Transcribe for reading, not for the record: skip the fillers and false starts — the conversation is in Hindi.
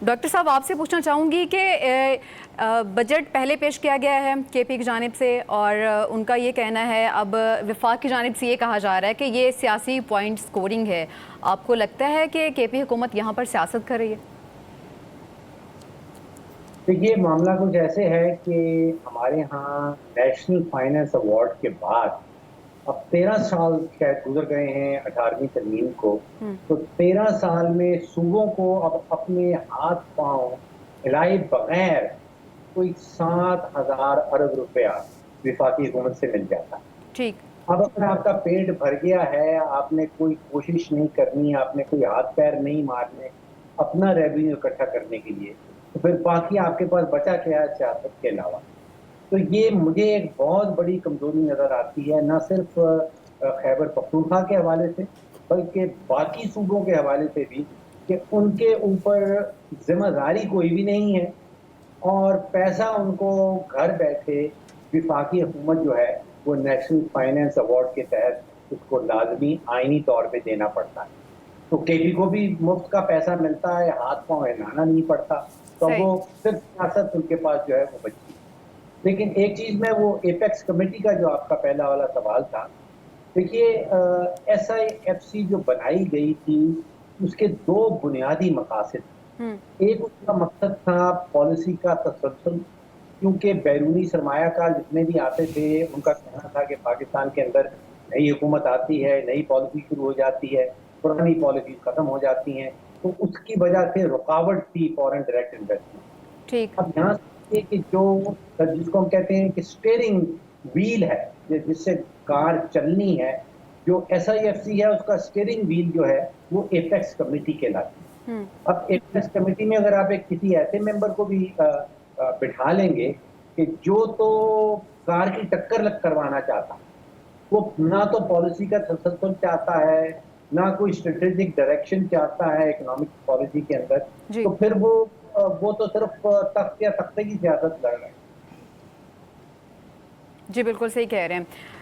डॉक्टर साहब, आपसे पूछना चाहूँगी कि बजट पहले पेश किया गया है केपी की जानिब से, और उनका ये कहना है, अब वफाक की जानिब से ये कहा जा रहा है कि ये सियासी पॉइंट स्कोरिंग है। आपको लगता है कि केपी हुकूमत यहाँ पर सियासत कर रही है? देखिए, मामला कुछ ऐसे है कि हमारे यहाँ नेशनल फाइनेंस अवार्ड के बाद अब 13 साल शायद गुजर गए हैं 18वीं तरमीम को। तो 13 साल में सूबों को अब अपने हाथ पांव हिलाए बगैर कोई 7,000 अरब रुपया विफाकी हुकूमत से मिल जाता है। ठीक। अब अगर आपका पेट भर गया है, आपने कोई कोशिश नहीं करनी, आपने कोई हाथ पैर नहीं मारने अपना रेवेन्यू इकट्ठा करने के लिए, तो फिर बाकी आपके पास बचा क्या है सियासत के अलावा। तो ये मुझे एक बहुत बड़ी कमजोरी नजर आती है, ना सिर्फ खैबर पख्तूनख्वा के हवाले से, बल्कि बाकी सूबों के हवाले से भी, कि उनके ऊपर जिम्मेदारी कोई भी नहीं है और पैसा उनको घर बैठे विफाकी हुकूमत जो है वो नेशनल फाइनेंस अवार्ड के तहत उसको लाजमी आईनी तौर पे देना पड़ता है। तो केपी को भी मुफ्त का पैसा मिलता है, हाथ पांव हिलाना नहीं पड़ता, तो सही। वो सिर्फ सियासत उनके पास जो है वो बची। लेकिन एक चीज में, वो एपेक्स कमेटी का जो आपका पहला वाला सवाल था, देखिए, SIFC जो बनाई गई थी उसके दो बुनियादी मकासद। हम्म। एक उसका मकसद था पॉलिसी का तसलसल, क्योंकि बैरूनी सरमायाकार जितने भी आते थे उनका कहना था कि पाकिस्तान के अंदर नई हुकूमत आती है, नई पॉलिसी शुरू हो जाती है, पुरानी पॉलिसी खत्म हो जाती हैं, तो उसकी वजह से रुकावट थी फॉरेन डायरेक्ट इन्वेस्टमेंट। ठीक। अब यहाँ से कि जो जिसको हम कहते हैं कि स्टीयरिंग व्हील है, जिससे कार चलनी है, जो SIFC है उसका स्टीयरिंग व्हील जो है वो एपेक्स कमेटी कहलाती हम्म। है। अब एपेक्स कमेटी में अगर आप एक किसी ऐसे मेंबर को भी बिठा लेंगे कि जो तो कार की टक्कर लग करवाना चाहता, वो ना तो पॉलिसी का तसलसल चाहता है, ना कोई स्ट्रेटेजिक डायरेक्शन चाहता है इकोनॉमिक पॉलिसी के अंदर, जी। तो फिर वो तो सिर्फ तख्त या तख्ते की सियासत लड़ रहे हैं। जी, बिल्कुल सही कह रहे हैं।